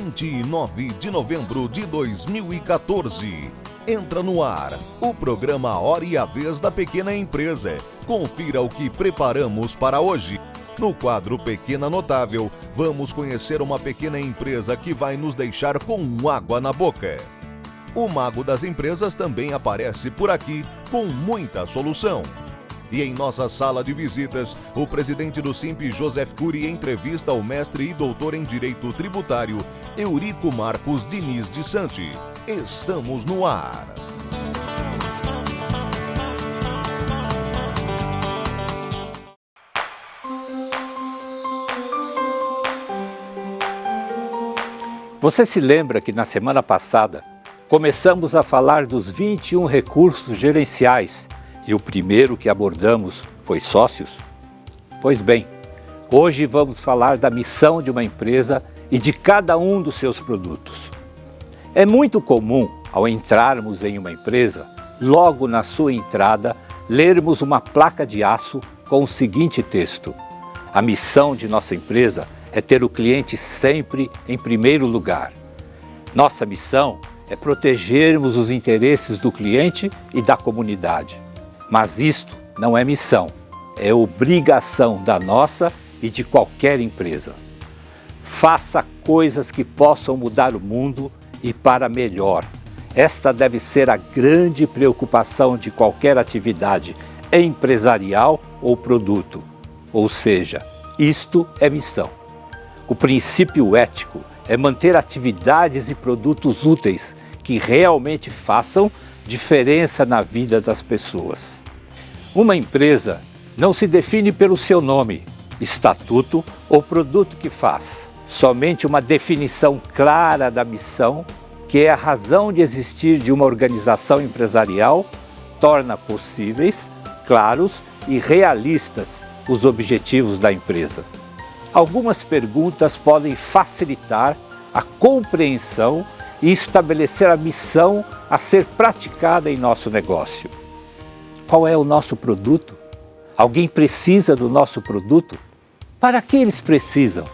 29 de novembro de 2014. Entra no ar o programa A Hora e a Vez da Pequena Empresa. Confira o que preparamos para hoje. No quadro Pequena Notável, vamos conhecer uma pequena empresa que vai nos deixar com água na boca. O Mago das Empresas também aparece por aqui com muita solução. E em nossa sala de visitas, o presidente do Simp, Joseph Cury, entrevista o mestre e doutor em Direito Tributário, Eurico Marcos Diniz de Santi. Estamos no ar. Você se lembra que na semana passada começamos a falar dos 21 recursos gerenciais e o primeiro que abordamos foi sócios? Pois bem, hoje vamos falar da missão de uma empresa e de cada um dos seus produtos. É muito comum, ao entrarmos em uma empresa, logo na sua entrada, lermos uma placa de aço com o seguinte texto: a missão de nossa empresa é ter o cliente sempre em primeiro lugar. Nossa missão é protegermos os interesses do cliente e da comunidade. Mas isto não é missão, é obrigação da nossa e de qualquer empresa. Faça coisas que possam mudar o mundo e para melhor. Esta deve ser a grande preocupação de qualquer atividade empresarial ou produto. Ou seja, isto é missão. O princípio ético é manter atividades e produtos úteis que realmente façam diferença na vida das pessoas. Uma empresa não se define pelo seu nome, estatuto ou produto que faz. Somente uma definição clara da missão, que é a razão de existir de uma organização empresarial, torna possíveis, claros e realistas os objetivos da empresa. Algumas perguntas podem facilitar a compreensão e estabelecer a missão a ser praticada em nosso negócio. Qual é o nosso produto? Alguém precisa do nosso produto? Para que eles precisam?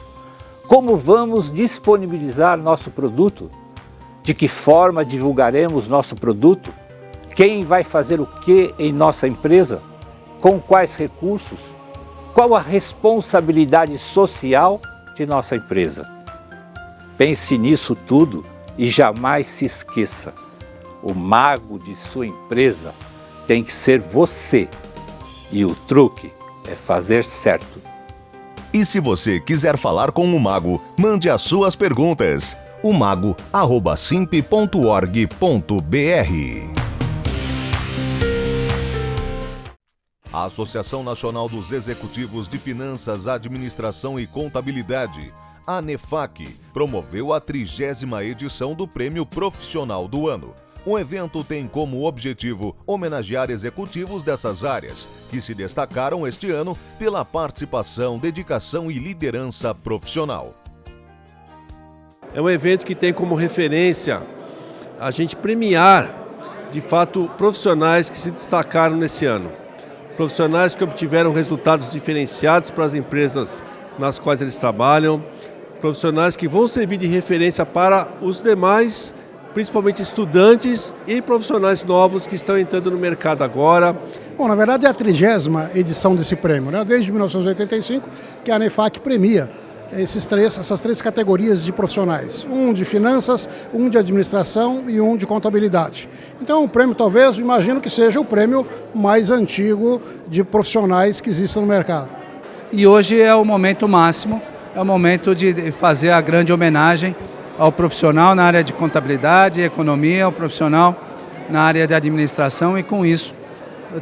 Como vamos disponibilizar nosso produto? De que forma divulgaremos nosso produto? Quem vai fazer o que em nossa empresa? Com quais recursos? Qual a responsabilidade social de nossa empresa? Pense nisso tudo e jamais se esqueça: o mago de sua empresa tem que ser você. E o truque é fazer certo. E se você quiser falar com o Mago, mande as suas perguntas. umago@simp.org.br. A Associação Nacional dos Executivos de Finanças, Administração e Contabilidade, a ANEFAC, promoveu a 30ª edição do Prêmio Profissional do Ano. O evento tem como objetivo homenagear executivos dessas áreas, que se destacaram este ano pela participação, dedicação e liderança profissional. É um evento que tem como referência a gente premiar, de fato, profissionais que se destacaram nesse ano. Profissionais que obtiveram resultados diferenciados para as empresas nas quais eles trabalham, profissionais que vão servir de referência para os demais, principalmente estudantes e profissionais novos que estão entrando no mercado agora. Bom, na verdade é a 30ª edição desse prêmio, né? Desde 1985 que a ANEFAC premia essas três categorias de profissionais. Um de finanças, um de administração e um de contabilidade. Então o prêmio talvez, imagino que seja o prêmio mais antigo de profissionais que existam no mercado. E hoje é o momento máximo, é o momento de fazer a grande homenagem ao profissional na área de contabilidade, economia, ao profissional na área de administração e com isso,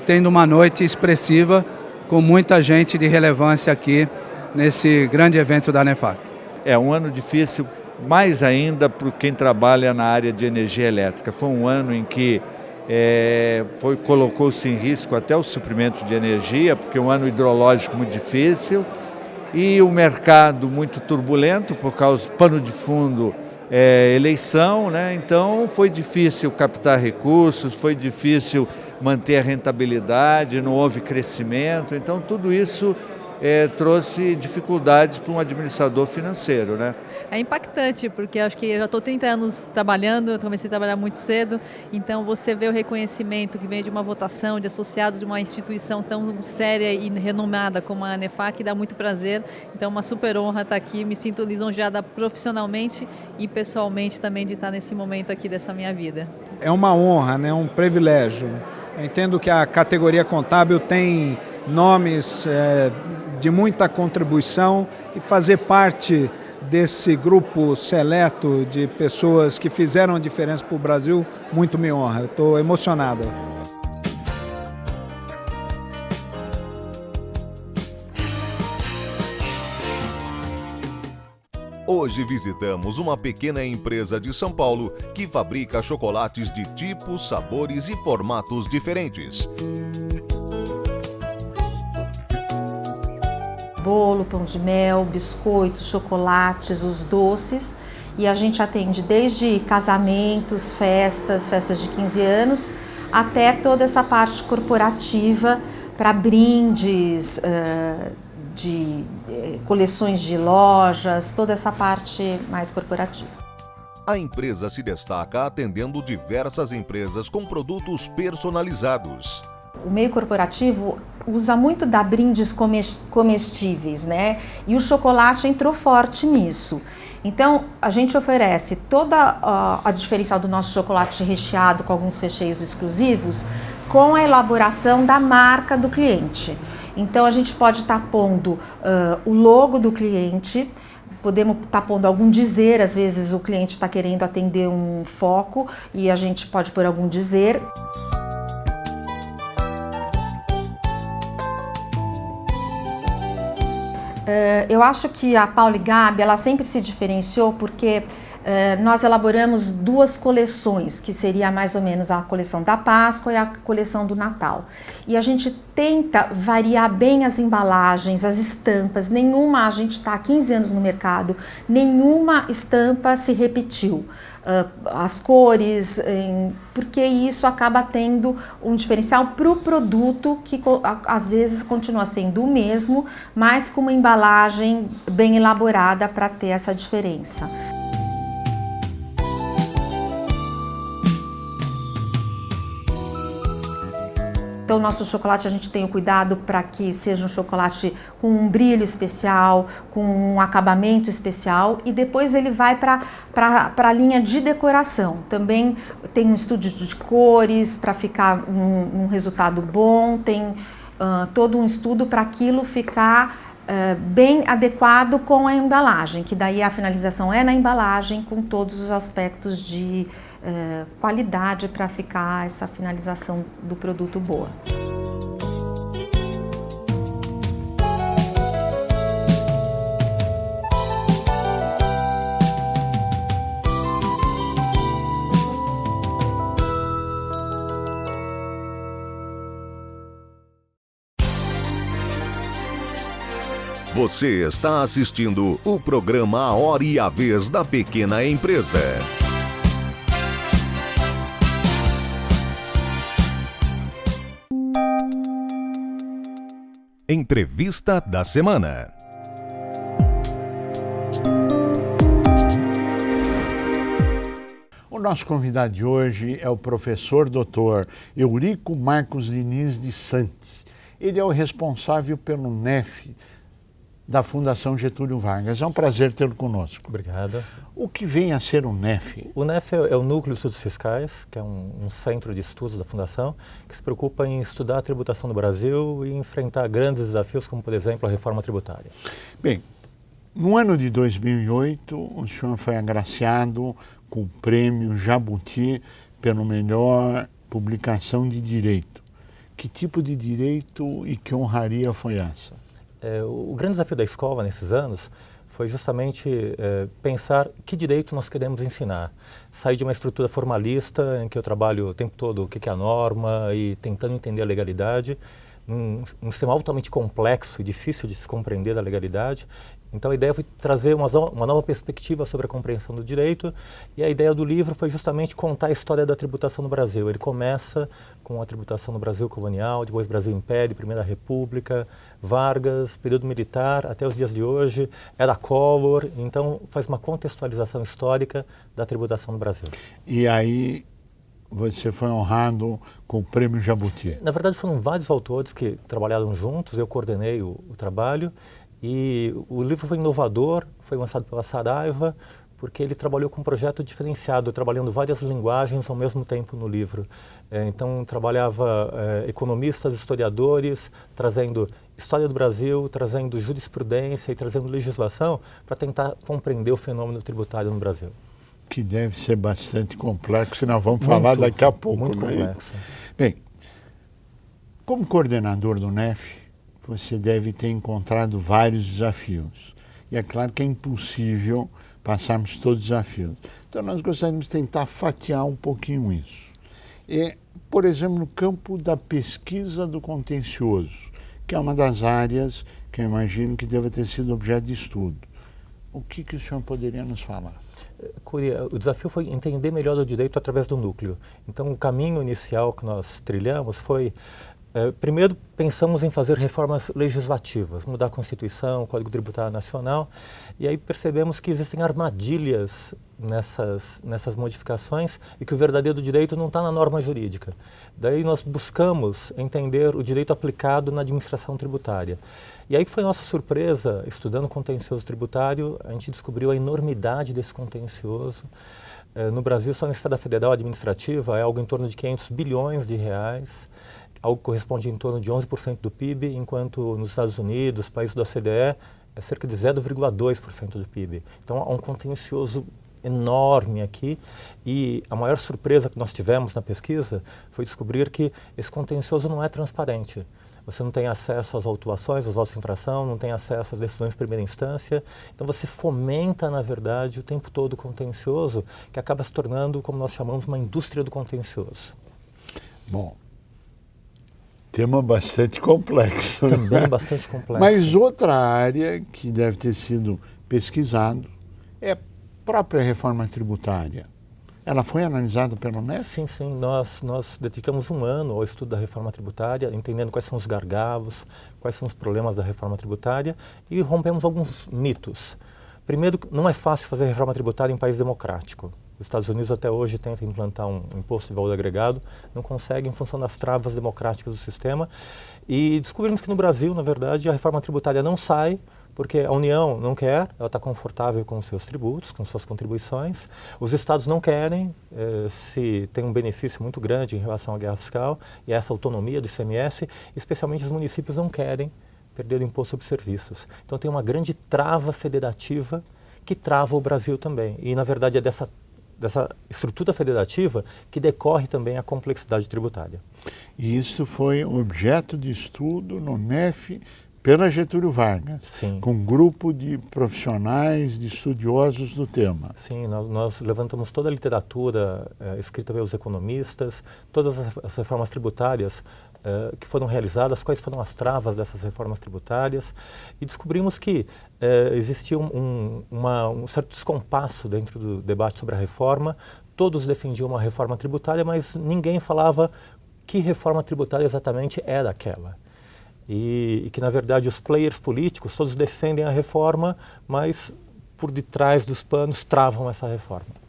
tendo uma noite expressiva com muita gente de relevância aqui nesse grande evento da ANEFAC. É um ano difícil, mais ainda para quem trabalha na área de energia elétrica. Foi um ano em que colocou-se em risco até o suprimento de energia, porque é um ano hidrológico muito difícil e o mercado muito turbulento por causa do pano de fundo eleição, né? Então foi difícil captar recursos, foi difícil manter a rentabilidade, não houve crescimento, então tudo isso trouxe dificuldades para um administrador financeiro, né? É impactante, porque acho que eu já estou 30 anos trabalhando, eu comecei a trabalhar muito cedo, então você vê o reconhecimento que vem de uma votação de associados de uma instituição tão séria e renomada como a ANEFAC, dá muito prazer, então uma super honra estar aqui, me sinto lisonjeada profissionalmente e pessoalmente também de estar nesse momento aqui dessa minha vida. É uma honra, né? Um privilégio. Eu entendo que a categoria contábil tem nomes de muita contribuição e fazer parte desse grupo seleto de pessoas que fizeram a diferença para o Brasil, muito me honra. Eu estou emocionado. Hoje visitamos uma pequena empresa de São Paulo que fabrica chocolates de tipos, sabores e formatos diferentes. Bolo, pão de mel, biscoitos, chocolates, os doces. E a gente atende desde casamentos, festas de 15 anos, até toda essa parte corporativa para brindes, de coleções de lojas, toda essa parte mais corporativa. A empresa se destaca atendendo diversas empresas com produtos personalizados. O meio corporativo usa muito da brindes comestíveis, né? E o chocolate entrou forte nisso. Então, a gente oferece toda a diferencial do nosso chocolate recheado com alguns recheios exclusivos com a elaboração da marca do cliente. Então, a gente pode estar pondo o logo do cliente, podemos estar pondo algum dizer, às vezes o cliente está querendo atender um foco e a gente pode pôr algum dizer. Eu acho que a Paula e Gabi, ela sempre se diferenciou porque nós elaboramos duas coleções, que seria mais ou menos a coleção da Páscoa e a coleção do Natal. E a gente tenta variar bem as embalagens, as estampas, nenhuma, a gente está há 15 anos no mercado, nenhuma estampa se repetiu. As cores, porque isso acaba tendo um diferencial para o produto que às vezes continua sendo o mesmo, mas com uma embalagem bem elaborada para ter essa diferença. Então, o nosso chocolate, a gente tem o cuidado para que seja um chocolate com um brilho especial, com um acabamento especial, e depois ele vai para a linha de decoração. Também tem um estudo de cores para ficar um resultado bom, tem todo um estudo para aquilo ficar bem adequado com a embalagem, que daí a finalização é na embalagem com todos os aspectos de qualidade para ficar essa finalização do produto boa. Você está assistindo o programa A Hora e a Vez da Pequena Empresa. Entrevista da semana. O nosso convidado de hoje é o professor Dr. Eurico Marcos Diniz de Santi. Ele é o responsável pelo NEF da Fundação Getúlio Vargas. É um prazer tê-lo conosco. Obrigado. O que vem a ser o NEF? O NEF é o Núcleo de Estudos Fiscais, que é um centro de estudos da Fundação, que se preocupa em estudar a tributação do Brasil e enfrentar grandes desafios, como, por exemplo, a reforma tributária. Bem, no ano de 2008, o senhor foi agraciado com o prêmio Jabuti pela melhor publicação de direito. Que tipo de direito e que honraria foi essa? O grande desafio da escola nesses anos foi justamente pensar que direito nós queremos ensinar. Sair de uma estrutura formalista em que eu trabalho o tempo todo o que é a norma e tentando entender a legalidade, um sistema altamente complexo e difícil de se compreender da legalidade, Então a ideia foi trazer uma nova perspectiva sobre a compreensão do direito, e a ideia do livro foi justamente contar a história da tributação no Brasil. Ele começa com a tributação no Brasil colonial, depois Brasil Império, Primeira República, Vargas, período militar, até os dias de hoje, era Collor, então faz uma contextualização histórica da tributação no Brasil. E aí você foi honrado com o Prêmio Jabuti. Na verdade foram vários autores que trabalharam juntos, eu coordenei o trabalho, e o livro foi inovador, foi lançado pela Saraiva, porque ele trabalhou com um projeto diferenciado, trabalhando várias linguagens ao mesmo tempo no livro. Então, trabalhava economistas, historiadores, trazendo história do Brasil, trazendo jurisprudência e trazendo legislação para tentar compreender o fenômeno tributário no Brasil. Que deve ser bastante complexo, e nós vamos falar daqui a pouco. Muito complexo. Bem, como coordenador do NEF, você deve ter encontrado vários desafios. E é claro que é impossível passarmos todos os desafios. Então nós gostaríamos de tentar fatiar um pouquinho isso. E, por exemplo, no campo da pesquisa do contencioso, que é uma das áreas que eu imagino que deva ter sido objeto de estudo. O que o senhor poderia nos falar? O desafio foi entender melhor o direito através do núcleo. Então o caminho inicial que nós trilhamos foi... primeiro, pensamos em fazer reformas legislativas, mudar a Constituição, o Código Tributário Nacional, e aí percebemos que existem armadilhas nessas modificações e que o verdadeiro direito não está na norma jurídica. Daí nós buscamos entender o direito aplicado na administração tributária. E aí que foi nossa surpresa, estudando o contencioso tributário, a gente descobriu a enormidade desse contencioso. No Brasil, só na esfera federal administrativa, é algo em torno de 500 bilhões de reais, algo que corresponde em torno de 11% do PIB, enquanto nos Estados Unidos, países da OCDE, é cerca de 0,2% do PIB. Então, há um contencioso enorme aqui, e a maior surpresa que nós tivemos na pesquisa foi descobrir que esse contencioso não é transparente. Você não tem acesso às autuações, às autos de infração, não tem acesso às decisões de primeira instância. Então você fomenta, na verdade, o tempo todo o contencioso, que acaba se tornando, como nós chamamos, uma indústria do contencioso. Bom, tema bastante complexo. Também bastante complexo. Mas outra área que deve ter sido pesquisado é a própria reforma tributária. Ela foi analisada pelo NEF? Sim, sim. Nós dedicamos um ano ao estudo da reforma tributária, entendendo quais são os gargalos, quais são os problemas da reforma tributária, e rompemos alguns mitos. Primeiro, não é fácil fazer reforma tributária em país democrático. Os Estados Unidos até hoje tentam implantar um imposto de valor agregado, não conseguem em função das travas democráticas do sistema. E descobrimos que no Brasil, na verdade, a reforma tributária não sai, porque a União não quer, ela está confortável com os seus tributos, com suas contribuições. Os estados não querem, se tem um benefício muito grande em relação à guerra fiscal e a essa autonomia do ICMS, especialmente os municípios não querem perder o imposto sobre serviços. Então tem uma grande trava federativa que trava o Brasil também. E, na verdade, é dessa estrutura federativa que decorre também a complexidade tributária. E isso foi objeto de estudo no NEF pela Getúlio Vargas, sim, com um grupo de profissionais, de estudiosos do tema. Sim, nós levantamos toda a literatura escrita pelos economistas, todas as reformas tributárias que foram realizadas, quais foram as travas dessas reformas tributárias, e descobrimos que existia um certo descompasso dentro do debate sobre a reforma. Todos defendiam uma reforma tributária, mas ninguém falava que reforma tributária exatamente era aquela. E que, na verdade, os players políticos todos defendem a reforma, mas por detrás dos panos travam essa reforma.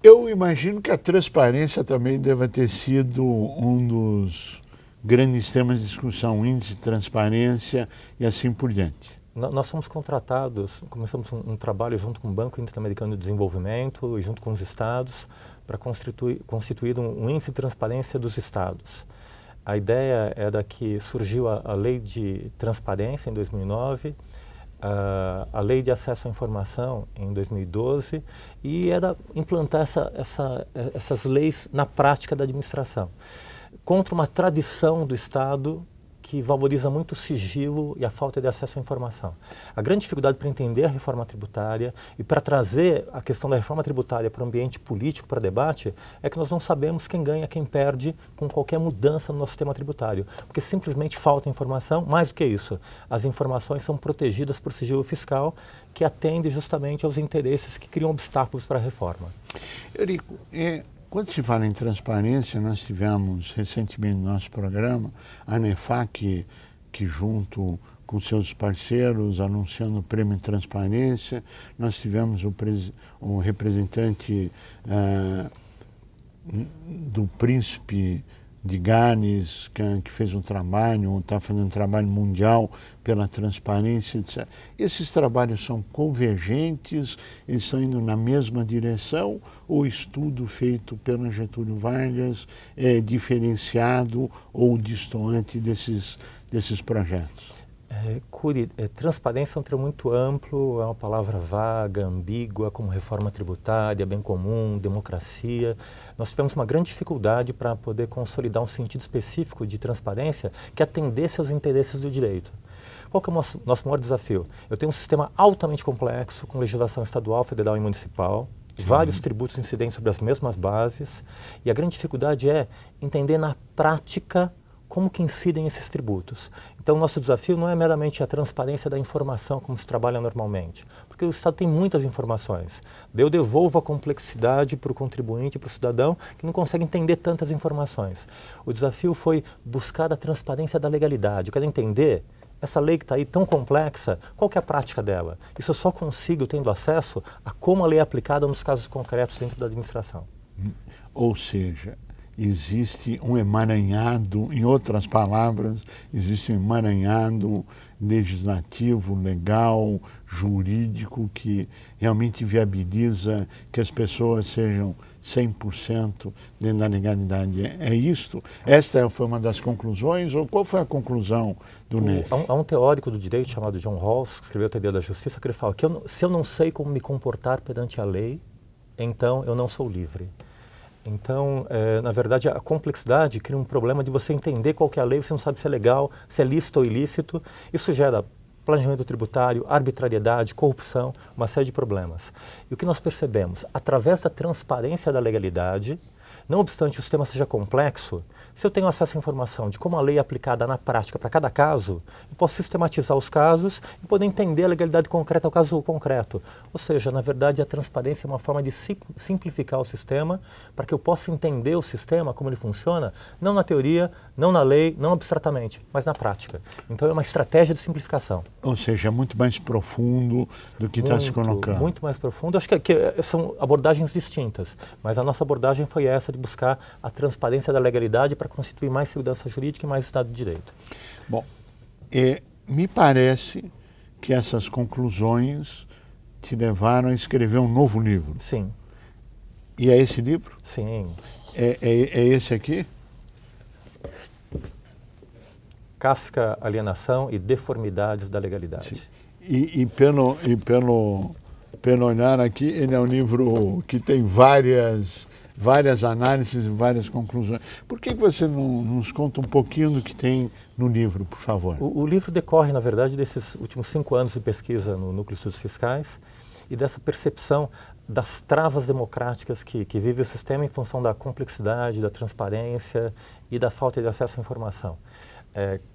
Eu imagino que a transparência também deva ter sido um dos grandes temas de discussão, índice de transparência e assim por diante. Nós fomos contratados, começamos um trabalho junto com o Banco Interamericano de Desenvolvimento e junto com os estados para constituir um índice de transparência dos estados. A ideia era que surgiu a Lei de Transparência em 2009, a Lei de Acesso à Informação em 2012, e era implantar essas leis na prática da administração, contra uma tradição do Estado que valoriza muito o sigilo e a falta de acesso à informação. A grande dificuldade para entender a reforma tributária e para trazer a questão da reforma tributária para o ambiente político, para debate, é que nós não sabemos quem ganha, quem perde com qualquer mudança no nosso sistema tributário, porque simplesmente falta informação. Mais do que isso, as informações são protegidas por sigilo fiscal, que atende justamente aos interesses que criam obstáculos para a reforma. Eurico, quando se fala em transparência, nós tivemos recentemente no nosso programa a ANEFAC, que junto com seus parceiros anunciando o prêmio em transparência, nós tivemos o representante do Príncipe de Gales, que fez um trabalho, está fazendo um trabalho mundial pela transparência, etc. Esses trabalhos são convergentes, eles estão indo na mesma direção, ou o estudo feito pelo Getúlio Vargas é diferenciado ou distoante desses projetos? Curi, transparência é um termo muito amplo, é uma palavra vaga, ambígua, como reforma tributária, bem comum, democracia. Nós tivemos uma grande dificuldade para poder consolidar um sentido específico de transparência que atendesse aos interesses do direito. Qual que é o nosso maior desafio? Eu tenho um sistema altamente complexo, com legislação estadual, federal e municipal, vários tributos incidentes sobre as mesmas bases, e a grande dificuldade é entender na prática como que incidem esses tributos. Então, o nosso desafio não é meramente a transparência da informação, como se trabalha normalmente, porque o Estado tem muitas informações. Eu devolvo a complexidade para o contribuinte, para o cidadão, que não consegue entender tantas informações. O desafio foi buscar a transparência da legalidade. Eu quero entender essa lei que está aí tão complexa, qual que é a prática dela? Isso eu só consigo tendo acesso a como a lei é aplicada nos casos concretos dentro da administração. Ou seja, existe um emaranhado, em outras palavras, existe um emaranhado legislativo, legal, jurídico, que realmente viabiliza que as pessoas sejam 100% dentro da legalidade. É isto? Esta foi uma das conclusões, ou qual foi a conclusão do NEF? Há um teórico do direito chamado John Rawls, que escreveu a Teoria da Justiça, que ele fala que se eu não sei como me comportar perante a lei, então eu não sou livre. Então, na verdade, a complexidade cria um problema de você entender qual que é a lei, você não sabe se é legal, se é lícito ou ilícito. Isso gera planejamento tributário, arbitrariedade, corrupção, uma série de problemas. E o que nós percebemos? Através da transparência da legalidade, não obstante o sistema seja complexo, se eu tenho acesso à informação de como a lei é aplicada na prática para cada caso, eu posso sistematizar os casos e poder entender a legalidade concreta ao caso concreto. Ou seja, na verdade, a transparência é uma forma de simplificar o sistema para que eu possa entender o sistema, como ele funciona, não na teoria, não na lei, não abstratamente, mas na prática. Então é uma estratégia de simplificação. Ou seja, é muito mais profundo do que está se colocando. Muito mais profundo. Acho que são abordagens distintas, mas a nossa abordagem foi essa de buscar a transparência da legalidade para constituir mais segurança jurídica e mais Estado de Direito. Bom, me parece que essas conclusões te levaram a escrever um novo livro. Sim. E é esse livro? Sim. É esse aqui? Kafka, Alienação e Deformidades da Legalidade. Sim. E pelo olhar aqui, ele é um livro que tem várias análises e várias conclusões. Por que você não nos conta um pouquinho do que tem no livro, por favor? O livro decorre, na verdade, desses últimos 5 anos de pesquisa no Núcleo de Estudos Fiscais e dessa percepção das travas democráticas que vive o sistema em função da complexidade, da transparência e da falta de acesso à informação.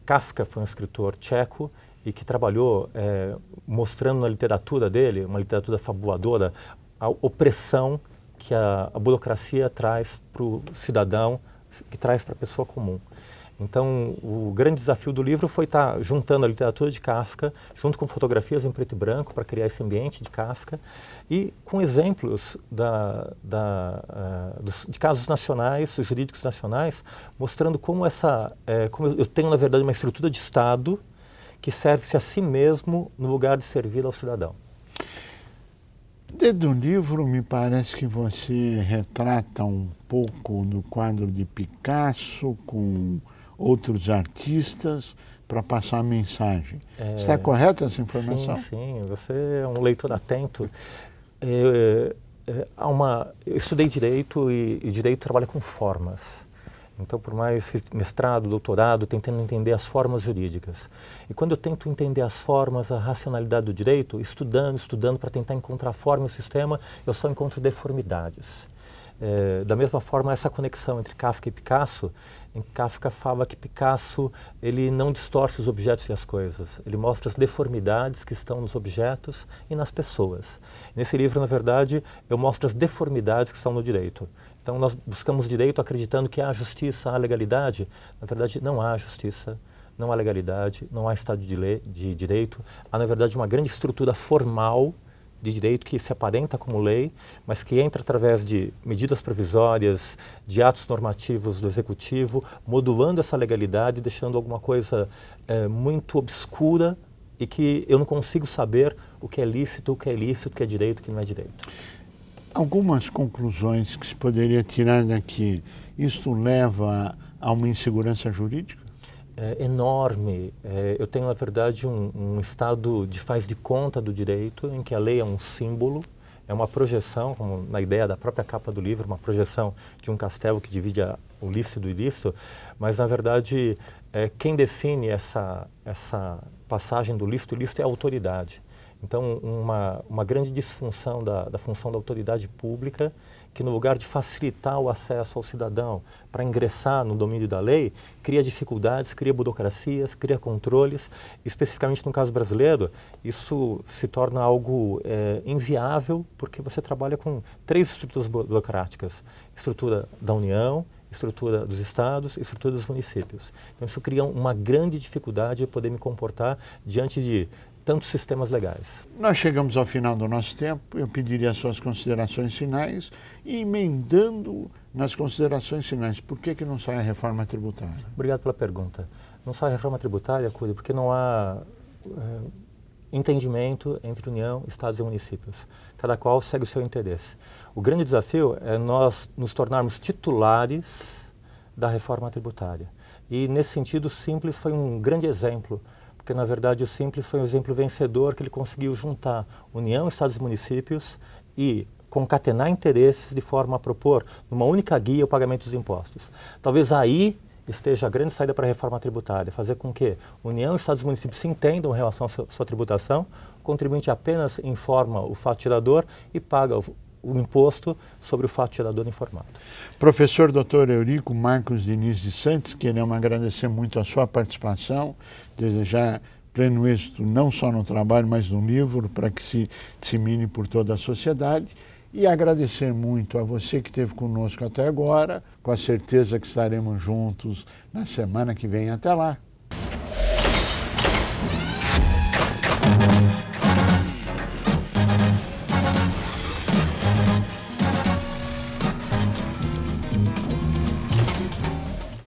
Kafka foi um escritor tcheco e que trabalhou mostrando na literatura dele, uma literatura fabuladora, a opressão que a burocracia traz para o cidadão, que traz para a pessoa comum. Então, o grande desafio do livro foi estar juntando a literatura de Kafka, junto com fotografias em preto e branco, para criar esse ambiente de Kafka, e com exemplos de casos nacionais, jurídicos nacionais, mostrando como como eu tenho, na verdade, uma estrutura de Estado que serve-se a si mesmo no lugar de servir ao cidadão. Dentro do livro, me parece que você retrata um pouco do quadro de Picasso com outros artistas para passar a mensagem. Está correta essa informação? Sim, você é um leitor atento. Eu estudei Direito e Direito trabalha com formas. Então, por mais mestrado, doutorado, tentando entender as formas jurídicas. E quando eu tento entender as formas, a racionalidade do direito, estudando para tentar encontrar a forma e o sistema, eu só encontro deformidades. Da mesma forma, essa conexão entre Kafka e Picasso, em Kafka fala que Picasso ele não distorce os objetos e as coisas, ele mostra as deformidades que estão nos objetos e nas pessoas. Nesse livro, na verdade, eu mostro as deformidades que estão no direito. Então, nós buscamos direito acreditando que há justiça, há legalidade. Na verdade, não há justiça, não há legalidade, não há Estado de direito. Há, na verdade, uma grande estrutura formal de direito que se aparenta como lei, mas que entra através de medidas provisórias, de atos normativos do Executivo, modulando essa legalidade, deixando alguma coisa muito obscura e que eu não consigo saber o que é lícito, o que é ilícito, o que é direito, o que não é direito. Algumas conclusões que se poderia tirar daqui, isto leva a uma insegurança jurídica? Enorme. Eu tenho, na verdade, um estado de faz de conta do direito, em que a lei é um símbolo, é uma projeção, como na ideia da própria capa do livro, uma projeção de um castelo que divide o lícito do ilícito, mas, na verdade, quem define essa passagem do lícito é a autoridade. Então, uma grande disfunção da função da autoridade pública, que no lugar de facilitar o acesso ao cidadão para ingressar no domínio da lei, cria dificuldades, cria burocracias, cria controles. Especificamente no caso brasileiro, isso se torna algo inviável, porque você trabalha com 3 estruturas burocráticas: estrutura da União, estrutura dos estados e estrutura dos municípios. Então, isso cria uma grande dificuldade de poder me comportar diante de tantos sistemas legais. Nós chegamos ao final do nosso tempo. Eu pediria as suas considerações finais e, emendando nas considerações finais, por que não sai a reforma tributária? Obrigado pela pergunta. Não sai a reforma tributária, Curi, porque não há entendimento entre União, estados e municípios. Cada qual segue o seu interesse. O grande desafio é nós nos tornarmos titulares da reforma tributária. E, nesse sentido, o Simples foi um grande exemplo, porque, na verdade, o Simples foi um exemplo vencedor, que ele conseguiu juntar União, Estados e municípios e concatenar interesses de forma a propor, numa única guia, o pagamento dos impostos. Talvez aí esteja a grande saída para a reforma tributária, fazer com que União, Estados e municípios se entendam em relação à sua tributação, o contribuinte apenas informa o fato tirador e paga o imposto sobre o fato tirador informado. Professor Dr. Eurico Marcos Diniz de Santos, queremos agradecer muito a sua participação, desejar pleno êxito não só no trabalho, mas no livro, para que se dissemine por toda a sociedade, e agradecer muito a você que esteve conosco até agora, com a certeza que estaremos juntos na semana que vem. Até lá!